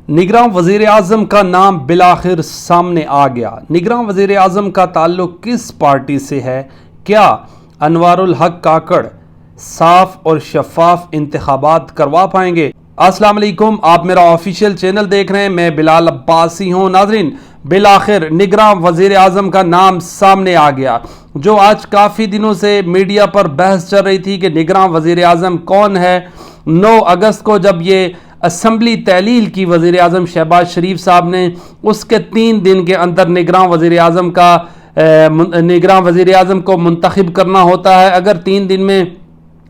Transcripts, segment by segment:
निगरान वज़ीर आज़म का नाम बिलाखिर सामने आ गया। निगरान वज़ीर आज़म का ताल्लुक किस पार्टी से है? क्या अनवारुल हक काकड़ साफ और शफाफ इंतखाबात करवा पाएंगे? अस्सलाम वालेकुम, आप मेरा ऑफिशियल चैनल देख रहे हैं, मैं बिलाल अब्बासी हूँ। नाज़रीन, बिलाखिर निगरान वज़ीर आज़म का नाम सामने आ गया। जो आज काफ़ी दिनों से मीडिया पर बहस चल रही थी कि निगरान वज़ीर आज़म कौन है। 9 अगस्त को जब ये असम्बली तहलील की वज़ीर आज़म शहबाज शरीफ साहब ने, उसके 3 दिन के अंदर निगरान वज़ीर आज़म को मुंतखब करना होता है। अगर 3 दिन में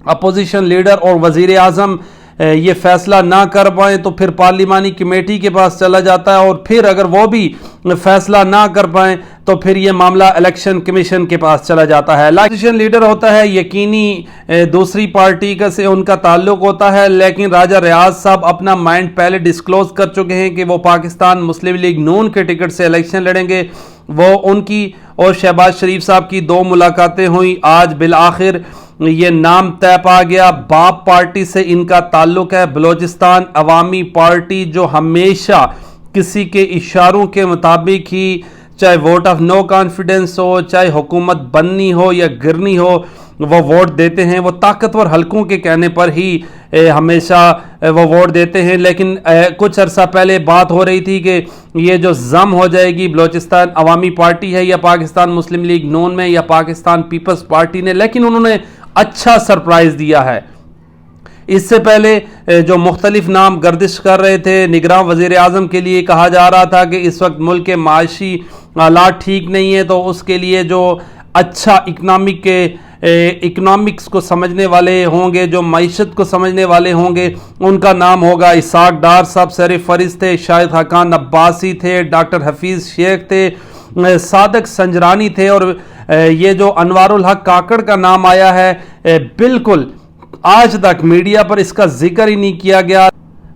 अपोजिशन लीडर और वज़ीर आज़म ये फैसला ना कर पाएँ तो फिर पार्लिमानी कमेटी के पास चला जाता है, और फिर अगर वो भी फैसला ना कर पाएँ तो फिर ये मामला इलेक्शन कमीशन के पास चला जाता है। अपोजिशन लीडर होता है, यकीनी दूसरी पार्टी का से उनका ताल्लुक होता है, लेकिन राजा रियाज साहब अपना माइंड पहले डिस्क्लोज कर चुके हैं कि वो पाकिस्तान मुस्लिम लीग नून के टिकट से इलेक्शन लड़ेंगे। वो उनकी और शहबाज शरीफ साहब की 2 मुलाकातें हुई। आज बिलाखिर ये नाम तय पा गया। बाप पार्टी से इनका ताल्लुक है, बलोचिस्तान अवामी पार्टी, जो हमेशा किसी के इशारों के मुताबिक ही, चाहे वोट ऑफ नो कॉन्फिडेंस हो, चाहे हुकूमत बननी हो या गिरनी हो, वो वोट देते हैं। वो ताकतवर हलकों के कहने पर ही हमेशा वो वोट देते हैं। लेकिन कुछ अरसा पहले बात हो रही थी कि ये जो जम हो जाएगी बलोचिस्तान अवामी पार्टी है या पाकिस्तान मुस्लिम लीग नून में या पाकिस्तान पीपल्स पार्टी ने, लेकिन उन्होंने अच्छा सरप्राइज़ दिया है। इससे पहले जो मुख्तलिफ नाम गर्दिश कर रहे थे निगरान वज़ीर आज़म के लिए, कहा जा रहा था कि इस वक्त मुल्क के माशी हालात ठीक नहीं है, तो उसके लिए जो अच्छा इकनॉमिक्स को समझने वाले होंगे, जो मईशत को समझने वाले होंगे, उनका नाम होगा इसाक डार साहब सर फरिस्त थे, शाहिद खान अब्बासी थे, डॉक्टर हफीज़ शेख थे, सादक संजरानी थे, और ये जो अनवारुल हक काकड़ का नाम आया है, बिल्कुल आज तक मीडिया पर इसका जिक्र ही नहीं किया गया।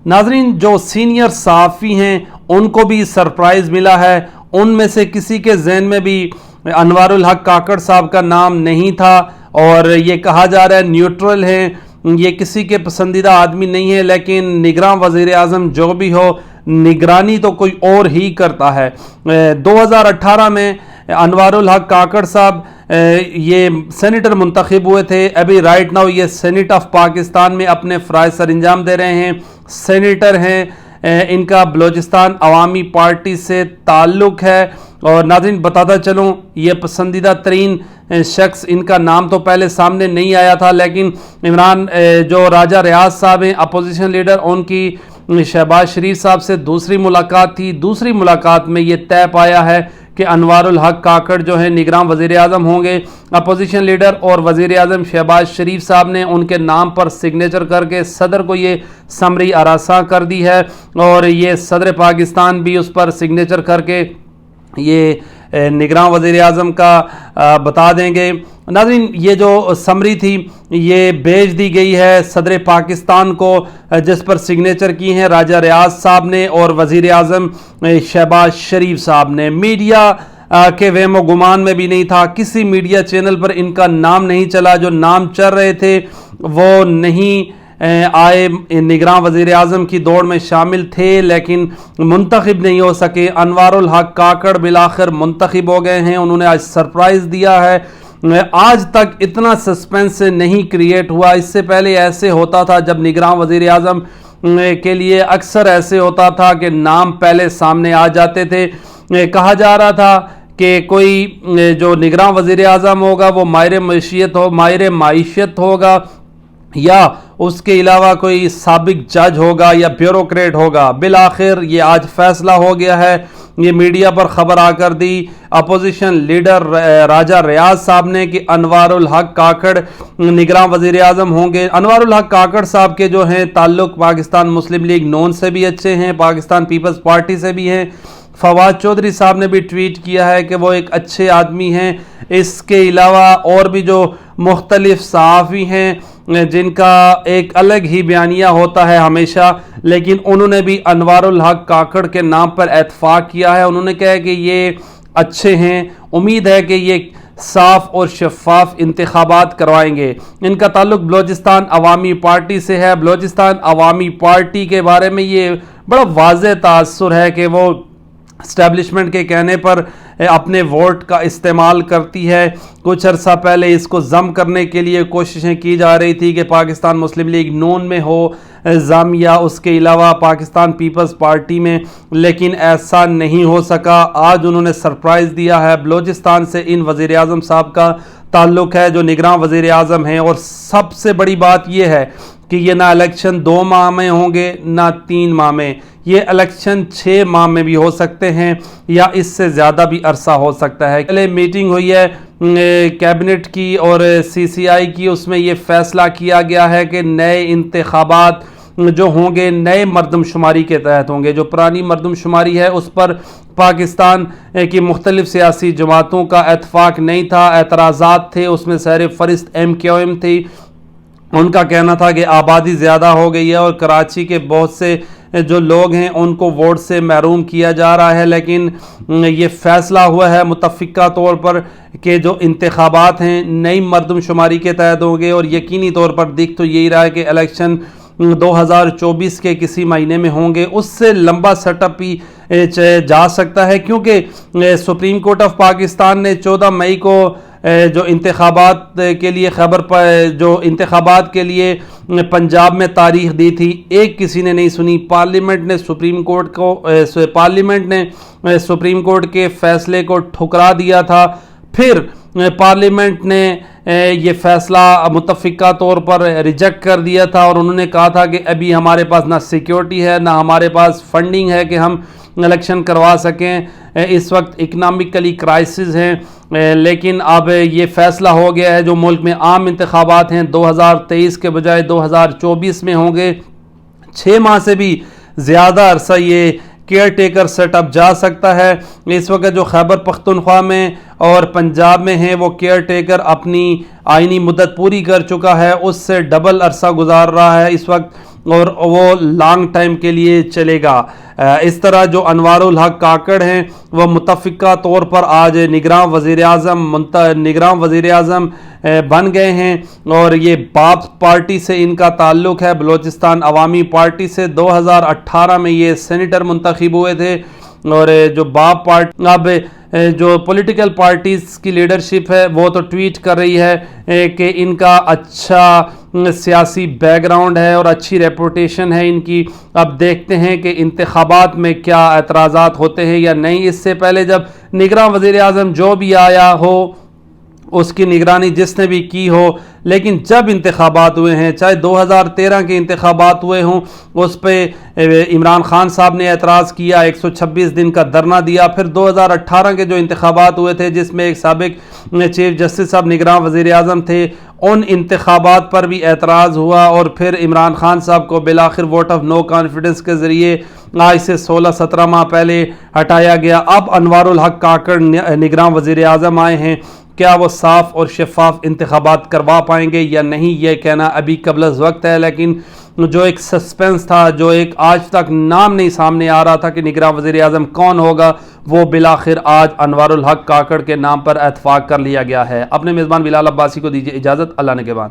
नाजरीन, जो सीनियर सहाफ़ी हैं उनको भी सरप्राइज़ मिला है। उनमें से किसी के जहन में भी अनवारुल हक काकड़ साहब का नाम नहीं था, और ये कहा जा रहा है न्यूट्रल हैं, ये किसी के पसंदीदा आदमी नहीं है। लेकिन निगरान वज़ीर आज़म जो भी हो, निगरानी तो कोई और ही करता है। 2018 में अनवारुल हक काकड़ साहब ये सेनेटर मुंतखब हुए थे। अभी राइट नाउ ये सेनेट ऑफ पाकिस्तान में अपने फ़राइज़ सर अंजाम दे रहे हैं, सेनेटर हैं। इनका बलोचिस्तान अवामी पार्टी से ताल्लुक़ है। और नाज़रीन, बताता चलूँ, ये पसंदीदा तरीन शख्स, इनका नाम तो पहले सामने नहीं आया था, लेकिन इमरान जो राजा रियाज साहब हैं अपोजिशन लीडर, उनकी शहबाज शरीफ साहब से दूसरी मुलाकात थी। दूसरी मुलाकात में ये तय पाया है कि अनवारुल हक काकड़ जो है निगरान वज़ीर आज़म होंगे। अपोजिशन लीडर और वज़ीर आज़म शहबाज शरीफ साहब ने उनके नाम पर सिग्नेचर करके सदर को ये समरी आरासा कर दी है, और ये सदर पाकिस्तान भी उस पर सिग्नेचर करके ये निगरान वज़ीर आज़म का बता देंगे। नाज़रीन, ये जो समरी थी ये भेज दी गई है सदर पाकिस्तान को, जिस पर सिग्नेचर की हैं राजा रियाज साहब ने और वज़ीर आज़म शहबाज शरीफ साहब ने। मीडिया के वहमो गुमान में भी नहीं था, किसी मीडिया चैनल पर इनका नाम नहीं चला। जो नाम चल रहे थे वो नहीं आए, निगरान वज़ीर आज़म की दौड़ में शामिल थे लेकिन मुंतखब नहीं हो सके। अनवारुल हक काकड़ बिलाखिर मुंतखब हो गए हैं। उन्होंने आज सरप्राइज़ दिया है। आज तक इतना सस्पेंस नहीं क्रिएट हुआ। इससे पहले ऐसे होता था, जब निगरान वज़ीर आज़म के लिए अक्सर ऐसे होता था कि नाम पहले सामने आ जाते थे। कहा जा रहा था कि कोई जो निगरान वज़ीर आज़म होगा वो माहिर माइशत होगा, या उसके अलावा कोई साबिक जज होगा या ब्यूरोक्रेट होगा। बिलाखिर ये आज फैसला हो गया है। ये मीडिया पर खबर आकर दी अपोजिशन लीडर राजा रियाज साहब ने कि अनवारुल हक काकड़ निगरान वज़ीर आज़म होंगे। अनवारुल हक काकड़ साहब के जो हैं ताल्लुक़ पाकिस्तान मुस्लिम लीग नून से भी अच्छे हैं, पाकिस्तान पीपल्स पार्टी से भी हैं। फवाद चौधरी साहब ने भी ट्वीट किया है कि वो एक अच्छे आदमी हैं। इसके अलावा और भी जो मुख्तलिफ सहाफ़ी हैं जिनका एक अलग ही बयानिया होता है हमेशा, लेकिन उन्होंने भी अनवारुल हक काकड़ के नाम पर इत्फाक किया है। उन्होंने कहा कि ये अच्छे हैं, उम्मीद है कि ये साफ और शफाफ इंतखाबात करवाएंगे। इनका ताल्लुक बलोचिस्तान अवामी पार्टी से है। बलोचिस्तान अवामी पार्टी के बारे में ये बड़ा वाज़ेह तासुर है कि वो इस्टेब्लिशमेंट के कहने पर अपने वोट का इस्तेमाल करती है। कुछ अरसा पहले इसको ज़म करने के लिए कोशिशें की जा रही थी कि पाकिस्तान मुस्लिम लीग नून में हो ज़म, या उसके अलावा पाकिस्तान पीपल्स पार्टी में, लेकिन ऐसा नहीं हो सका। आज उन्होंने सरप्राइज़ दिया है। बलूचिस्तान से इन वज़ीर आज़म साहब का ताल्लुक़ है जो निगरान वज़ीर आज़म हैं, और सबसे बड़ी बात यह है कि ये ना इलेक्शन 2 माह में होंगे ना 3 माह में, ये इलेक्शन 6 माह में भी हो सकते हैं या इससे ज़्यादा भी अरसा हो सकता है। पहले मीटिंग हुई है कैबिनेट की और CCI की, उसमें ये फ़ैसला किया गया है कि नए इंतखाबात जो होंगे नए मरदमशुमारी के तहत होंगे। जो पुरानी मरदमशुमारी है उस पर पाकिस्तान की मुख्तलिफ सियासी जमातों का इत्फाक नहीं था, एतराज़ात थे, उसमें सर फरिस्त MQM थी। उनका कहना था कि आबादी ज़्यादा हो गई है और कराची के बहुत से जो लोग हैं उनको वोट से महरूम किया जा रहा है, लेकिन ये फ़ैसला हुआ है मुतफ़िका तौर पर कि जो इंतखाबात हैं नई मरदमशुमारी के तहत होंगे, और यकीनी तौर पर दिख तो यही रहा है कि इलेक्शन 2024 के किसी महीने में होंगे। उससे लंबा सेटअप भी जा सकता है, क्योंकि सुप्रीम कोर्ट ऑफ पाकिस्तान ने 14 मई को जो इंतखाबात के लिए जो इंतखाबात के लिए पंजाब में तारीख दी थी, एक किसी ने नहीं सुनी। पार्लियामेंट ने सुप्रीम कोर्ट के फैसले को ठुकरा दिया था। फिर पार्लियामेंट ने ये फ़ैसला मुतफ़िका तौर पर रिजेक्ट कर दिया था, और उन्होंने कहा था कि अभी हमारे पास ना सिक्योरिटी है ना हमारे पास फंडिंग है कि हम इलेक्शन करवा सकें। इस वक्त इकनॉमिकली क्राइसिस हैं, लेकिन अब ये फ़ैसला हो गया है जो मुल्क में आम इंतखाबात हैं 2023 के बजाय 2024 में होंगे। 6 माह से भी ज़्यादा अरसा ये केयर टेकर सेटअप जा सकता है। इस वक्त जो खैबर पख्तूनख्वा में और पंजाब में है वो केयर टेकर अपनी आइनी मुद्दत पूरी कर चुका है, उससे डबल अरसा गुजार रहा है इस वक्त, और वो लॉन्ग टाइम के लिए चलेगा। इस तरह जो अनवारुल हक काकड़ हैं वह मुतफ़िका तौर पर आज निगरान वज़ीर आज़म बन गए हैं, और ये बाप पार्टी से इनका ताल्लुक़ है, बलूचिस्तान अवामी पार्टी से। 2018 में ये सेनेटर मुंतखब हुए थे, और जो बाप पार्टी अब जो पॉलिटिकल पार्टीज़ की लीडरशिप है वो तो ट्वीट कर रही है कि इनका अच्छा सियासी बैकग्राउंड है और अच्छी रेपुटेशन है इनकी। अब देखते हैं कि इंतखाबात में क्या एतराज़ात होते हैं या नहीं। इससे पहले जब निगरान वज़ीर आज़म जो भी आया हो उसकी निगरानी जिसने भी की हो, लेकिन जब इंतखाबात हुए हैं, चाहे 2013 के इंतखाबात हुए हों, उस पर इमरान खान साहब ने एतराज़ किया, 126 दिन का धरना दिया। फिर 2018 के जो इंतखाबात हुए थे जिसमें एक साबिक चीफ जस्टिस साहब निगरान वज़ीर आज़म थे, उन इंतखाबात पर भी एतराज़ हुआ, और फिर इमरान खान साहब को बिलाखिर वोट ऑफ नो कॉन्फिडेंस के ज़रिए आज से 16-17 माह पहले हटाया गया। अब अनवारुल हक काकड़ निगरान वज़ीर आज़म आए हैं, क्या वो साफ़ और शफाफ इंतखाबात करवा पाएंगे या नहीं, ये कहना अभी कबल वक्त है। लेकिन जो एक सस्पेंस था, जो एक आज तक नाम नहीं सामने आ रहा था कि निगरान वज़ीर आज़म कौन होगा, वो बिलाखिर आज अनवारुल हक काकड़ के नाम पर इत्फाक कर लिया गया है। अपने मेज़बान बिलाल अब्बासी को दीजिए इजाज़त, अल्लाह ने के बाद।